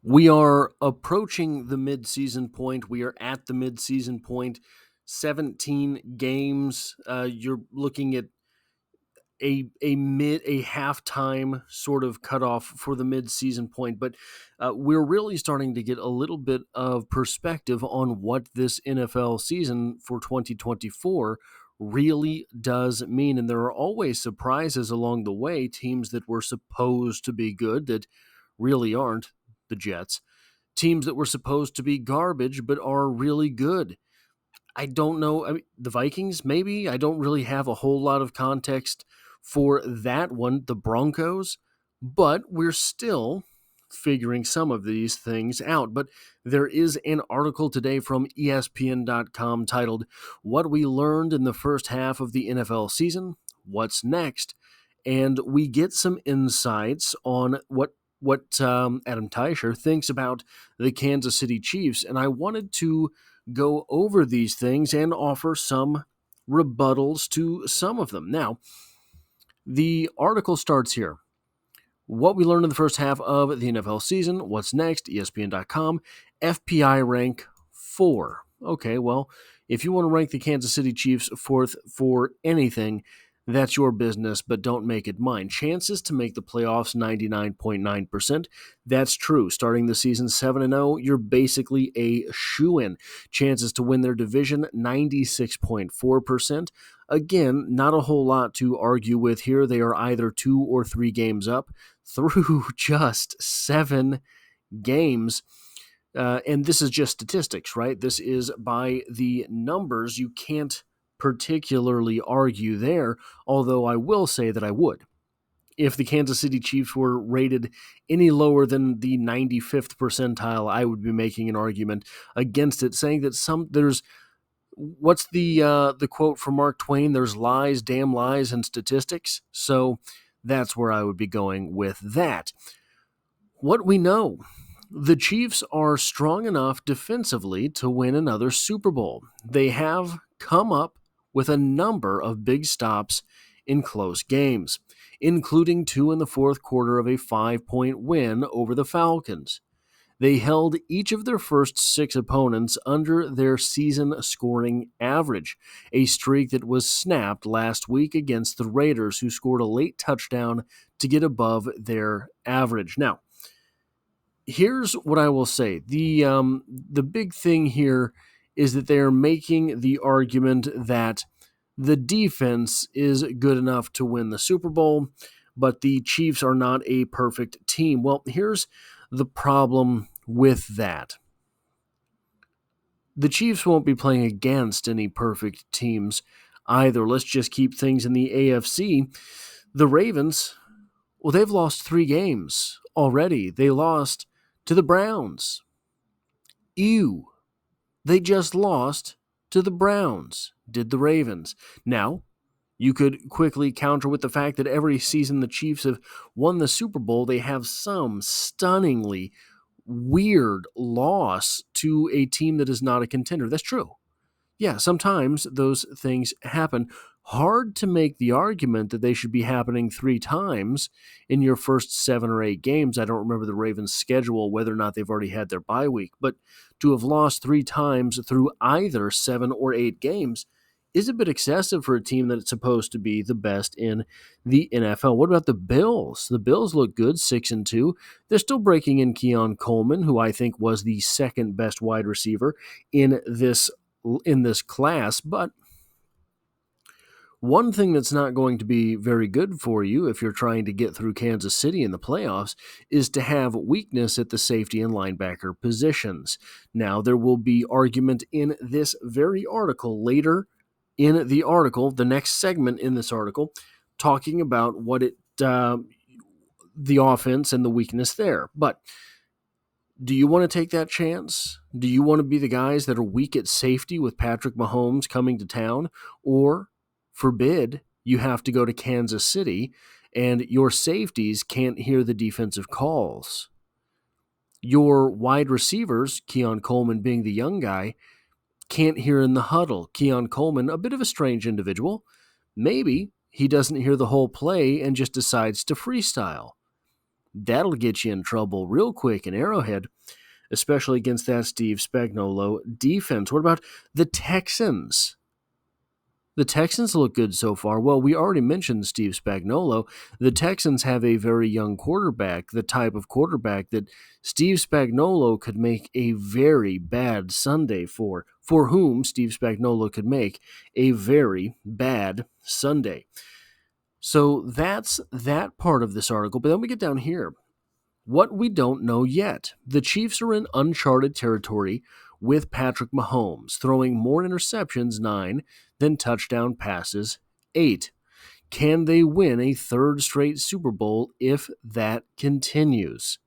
We are approaching the midseason point. We are at the midseason point. 17 games. You're looking at a halftime sort of cutoff for the midseason point, but we're really starting to get a little bit of perspective on what this NFL season for 2024 really does mean. And there are always surprises along the way, teams that were supposed to be good that really aren't, the Jets, teams that were supposed to be garbage but are really good. I don't know. I mean, the Vikings, maybe. I don't really have a whole lot of context for that one. The Broncos, but we're still figuring some of these things out. But there is an article today from ESPN.com titled, "What We Learned in the First Half of the NFL Season, What's Next?" And we get some insights on what Adam Teicher thinks about the Kansas City Chiefs. And I wanted to go over these things and offer some rebuttals to some of them. Now, the article starts here. What we learned in the first half of the NFL season. What's next? ESPN.com. FPI rank 4. Okay, well, if you want to rank the Kansas City Chiefs fourth for anything, that's your business, but don't make it mine. Chances to make the playoffs, 99.9%. That's true. Starting the season 7-0, you're basically a shoo-in. Chances to win their division, 96.4%. Again, not a whole lot to argue with here. They are either 2 or 3 games up through just 7 games. And this is just statistics, right? This is by the numbers. You can't particularly argue there, although I will say that I would. If the Kansas City Chiefs were rated any lower than the 95th percentile, I would be making an argument against it, saying that there's what's the quote from Mark Twain? There's lies, damn lies, and statistics. So that's where I would be going with that. What we know. The Chiefs are strong enough defensively to win another Super Bowl. They have come up with a number of big stops in close games, including 2 in the fourth quarter of a 5-point win over the Falcons. They held each of their first 6 opponents under their season scoring average, a streak that was snapped last week against the Raiders, who scored a late touchdown to get above their average. Now, here's what I will say. The big thing here is that they're making the argument that the defense is good enough to win the Super Bowl, but the Chiefs are not a perfect team. Well, here's the problem with that. The Chiefs won't be playing against any perfect teams either. Let's just keep things in the AFC. The Ravens, well, they've lost 3 games already. They lost to the Browns. Ew. They just lost to the Browns, did the Ravens. Now, you could quickly counter with the fact that every season the Chiefs have won the Super Bowl, they have some stunningly weird loss to a team that is not a contender. That's true. Yeah, sometimes those things happen. Hard to make the argument that they should be happening 3 times in your first 7 or 8 games. I don't remember the Ravens' schedule, whether or not they've already had their bye week, but to have lost 3 times through either 7 or 8 games is a bit excessive for a team that's supposed to be the best in the NFL. What about the Bills? The Bills look good, 6-2. They're still breaking in Keon Coleman, who I think was the second best wide receiver in this class, but one thing that's not going to be very good for you if you're trying to get through Kansas City in the playoffs is to have weakness at the safety and linebacker positions. Now, there will be argument in this very article later in the article, the next segment in this article, talking about what the offense and the weakness there. But do you want to take that chance? Do you want to be the guys that are weak at safety with Patrick Mahomes coming to town? Or, forbid, you have to go to Kansas City and your safeties can't hear the defensive calls. Your wide receivers, Keon Coleman being the young guy, can't hear in the huddle. Keon Coleman, a bit of a strange individual. Maybe he doesn't hear the whole play and just decides to freestyle. that'll get you in trouble real quick in Arrowhead, especially against that Steve Spagnuolo defense. What about the Texans? The Texans look good so far. Well, we already mentioned Steve Spagnuolo. The Texans have a very young quarterback, the type of quarterback that Steve Spagnuolo could make a very bad Sunday for whom Steve Spagnuolo could make a very bad Sunday. So that's that part of this article. But then we get down here. What we don't know yet. The Chiefs are in uncharted territory with Patrick Mahomes, throwing more interceptions, 9, than touchdown passes, 8. Can they win a third straight Super Bowl if that continues?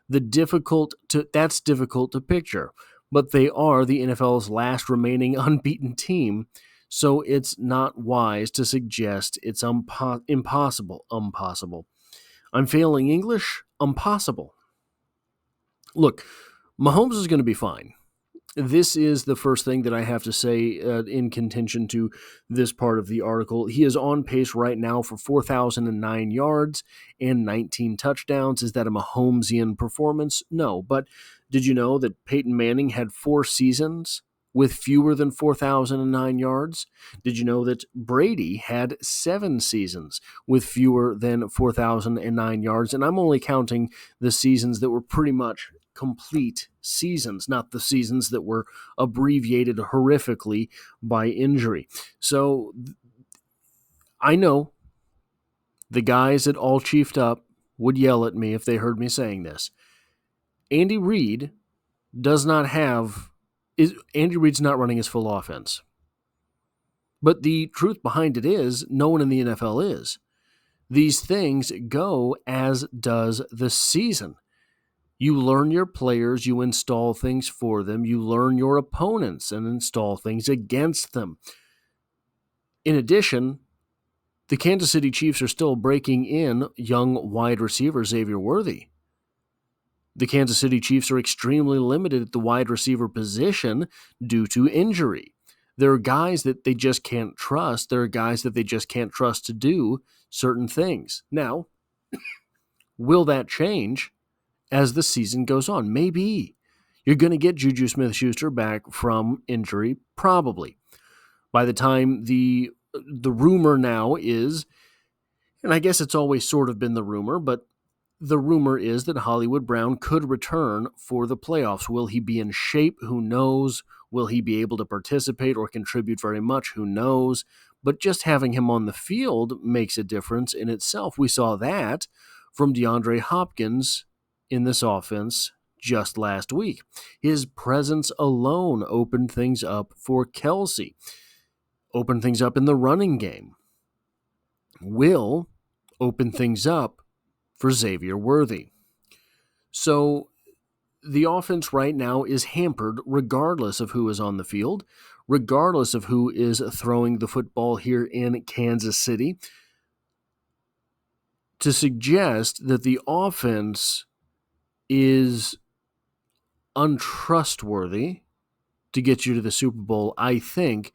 That's difficult to picture, but they are the NFL's last remaining unbeaten team, so it's not wise to suggest it's impossible. I'm failing English? Impossible. Look, Mahomes is going to be fine. This is the first thing that I have to say in contention to this part of the article. He is on pace right now for 4,009 yards and 19 touchdowns. Is that a Mahomesian performance? No, but did you know that Peyton Manning had 4 seasons with fewer than 4,009 yards? Did you know that Brady had 7 seasons with fewer than 4,009 yards? And I'm only counting the seasons that were pretty much complete seasons, not the seasons that were abbreviated horrifically by injury. So I know the guys at All Chiefed Up would yell at me if they heard me saying this. Andy Reid's not running his full offense. But the truth behind it is, no one in the NFL is. These things go as does the season. You learn your players, you install things for them, you learn your opponents and install things against them. In addition, the Kansas City Chiefs are still breaking in young wide receiver Xavier Worthy. The Kansas City Chiefs are extremely limited at the wide receiver position due to injury. There are guys that they just can't trust. There are guys that they just can't trust to do certain things. Now, will that change as the season goes on? Maybe. You're going to get Juju Smith-Schuster back from injury, probably. By the time the rumor now is, and I guess it's always sort of been the rumor, but the rumor is that Hollywood Brown could return for the playoffs. Will he be in shape? Who knows? Will he be able to participate or contribute very much? Who knows? But just having him on the field makes a difference in itself. We saw that from DeAndre Hopkins in this offense just last week. His presence alone opened things up for Kelsey, opened things up in the running game, will open things up for Xavier Worthy. So the offense right now is hampered regardless of who is on the field, regardless of who is throwing the football here in Kansas City. To suggest that the offense is untrustworthy to get you to the Super Bowl, I think,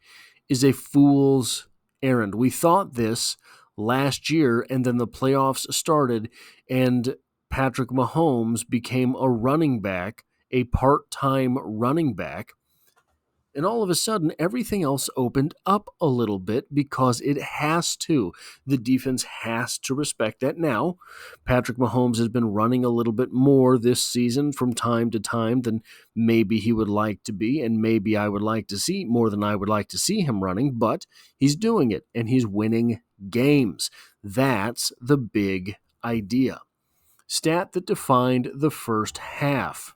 is a fool's errand. We thought this last year, and then the playoffs started, and Patrick Mahomes became a running back, a part-time running back, and all of a sudden, everything else opened up a little bit because it has to. The defense has to respect that. Now, Patrick Mahomes has been running a little bit more this season from time to time than maybe he would like to be, and maybe I would like to see more than I would like to see him running, but he's doing it, and he's winning games. That's the big idea. Stat that defined the first half.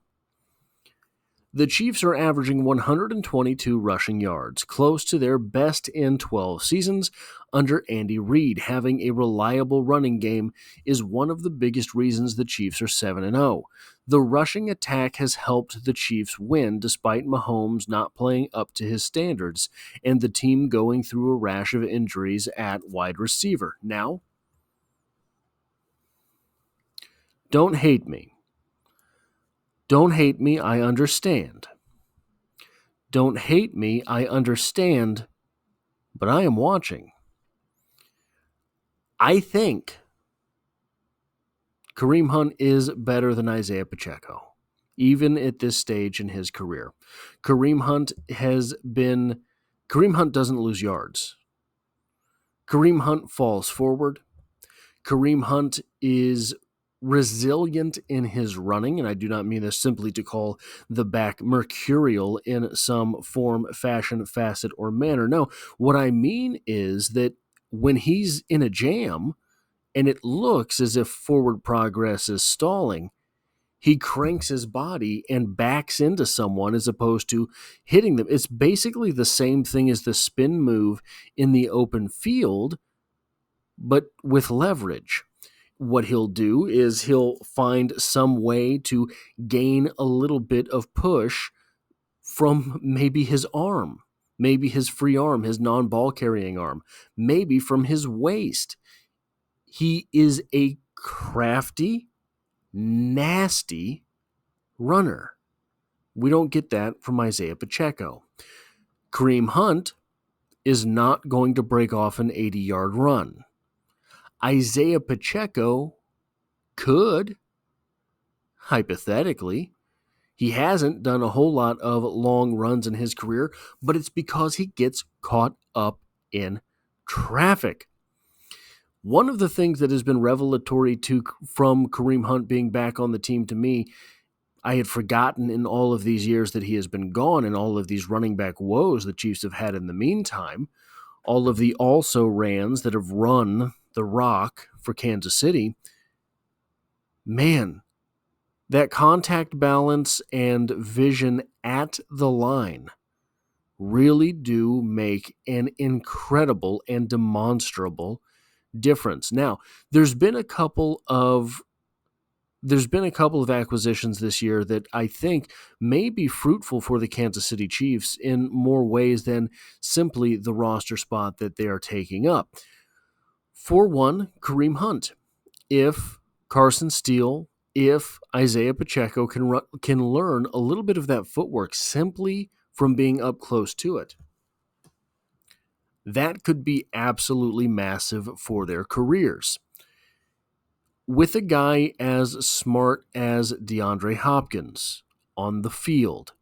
The Chiefs are averaging 122 rushing yards, close to their best in 12 seasons under Andy Reid. Having a reliable running game is one of the biggest reasons the Chiefs are 7-0. The rushing attack has helped the Chiefs win despite Mahomes not playing up to his standards and the team going through a rash of injuries at wide receiver. Now, don't hate me. Don't hate me, I understand. Don't hate me, I understand, but I am watching. I think Kareem Hunt is better than Isaiah Pacheco, even at this stage in his career. Kareem Hunt doesn't lose yards. Kareem Hunt falls forward. Kareem Hunt is resilient in his running, and I do not mean this simply to call the back mercurial in some form, fashion, facet, or manner. No, what I mean is that when he's in a jam and it looks as if forward progress is stalling, he cranks his body and backs into someone as opposed to hitting them. It's basically the same thing as the spin move in the open field, but with leverage. What he'll do is he'll find some way to gain a little bit of push from maybe his arm, maybe his free arm, his non-ball carrying arm, maybe from his waist. He is a crafty, nasty runner. We don't get that from Isaiah Pacheco. Kareem Hunt is not going to break off an 80-yard run. Isaiah Pacheco could, hypothetically. He hasn't done a whole lot of long runs in his career, but it's because he gets caught up in traffic. One of the things that has been revelatory from Kareem Hunt being back on the team to me, I had forgotten in all of these years that he has been gone and all of these running back woes the Chiefs have had in the meantime, all of the also-rans that have run the rock for Kansas City. Man, that contact balance and vision at the line really do make an incredible and demonstrable difference. Now, there's been a couple of acquisitions this year that I think may be fruitful for the Kansas City Chiefs in more ways than simply the roster spot that they are taking up. For one, Kareem Hunt. If Carson Steele, if Isaiah Pacheco can learn a little bit of that footwork simply from being up close to it, that could be absolutely massive for their careers. With a guy as smart as DeAndre Hopkins on the field,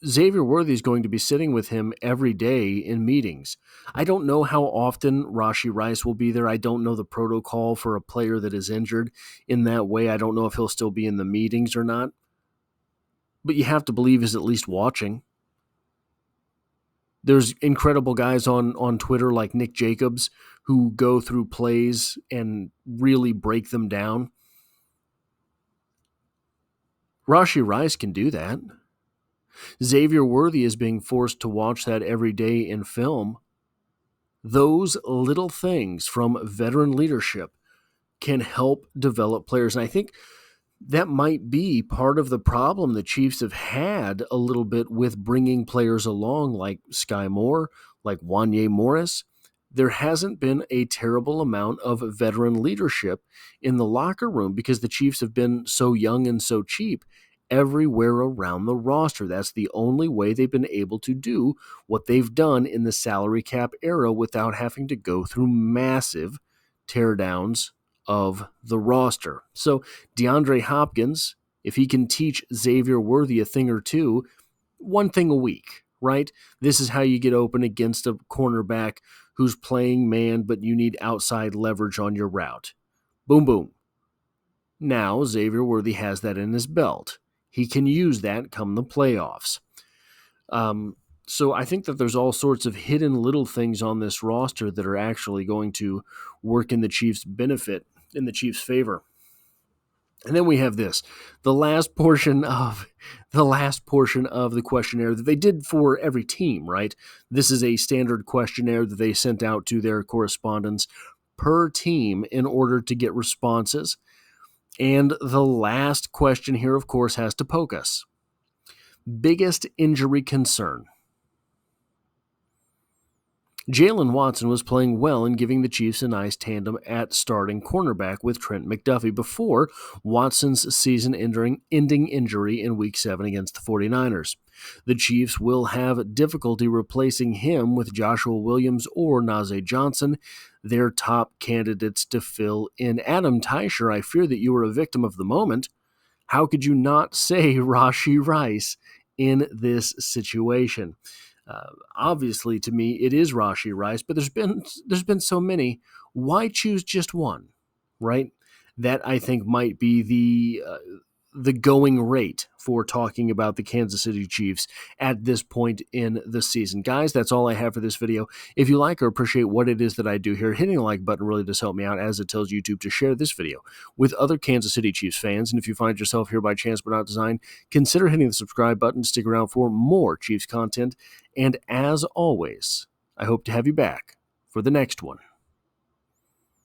Xavier Worthy is going to be sitting with him every day in meetings. I don't know how often Rashee Rice will be there. I don't know the protocol for a player that is injured in that way. I don't know if he'll still be in the meetings or not. But you have to believe he's at least watching. There's incredible guys on Twitter like Nick Jacobs who go through plays and really break them down. Rashee Rice can do that. Xavier Worthy is being forced to watch that every day in film. Those little things from veteran leadership can help develop players. And I think that might be part of the problem the Chiefs have had a little bit with bringing players along like Sky Moore, like Wanye Morris. There hasn't been a terrible amount of veteran leadership in the locker room because the Chiefs have been so young and so cheap everywhere around the roster. That's the only way they've been able to do what they've done in the salary cap era without having to go through massive teardowns of the roster. So DeAndre Hopkins, if he can teach Xavier Worthy a thing or two, one thing a week, right? This is how you get open against a cornerback who's playing man, but you need outside leverage on your route. Boom, boom. Now Xavier Worthy has that in his belt. He can use that come the playoffs. So I think that there's all sorts of hidden little things on this roster that are actually going to work in the Chiefs' benefit, in the Chiefs' favor. And then we have this, the last portion of the questionnaire that they did for every team, right? This is a standard questionnaire that they sent out to their correspondents per team in order to get responses. And the last question here, of course, has to poke us. Biggest injury concern. Jalen Watson was playing well and giving the Chiefs a nice tandem at starting cornerback with Trent McDuffie before Watson's season-ending injury in Week 7 against the 49ers. The Chiefs will have difficulty replacing him with Joshua Williams or Najee Johnson. their top candidates to fill in. Adam Teicher, I fear that you were a victim of the moment. How could you not say Rashee Rice in this situation? Obviously, to me, it is Rashee Rice, but there's been so many. Why choose just one, right? That I think might be the going rate for talking about the Kansas City Chiefs at this point in the season. Guys, that's all I have for this video. If you like or appreciate what it is that I do here, hitting the like button really does help me out, as it tells YouTube to share this video with other Kansas City Chiefs fans. And if you find yourself here by chance but not design, consider hitting the subscribe button to stick around for more Chiefs content. And as always, I hope to have you back for the next one.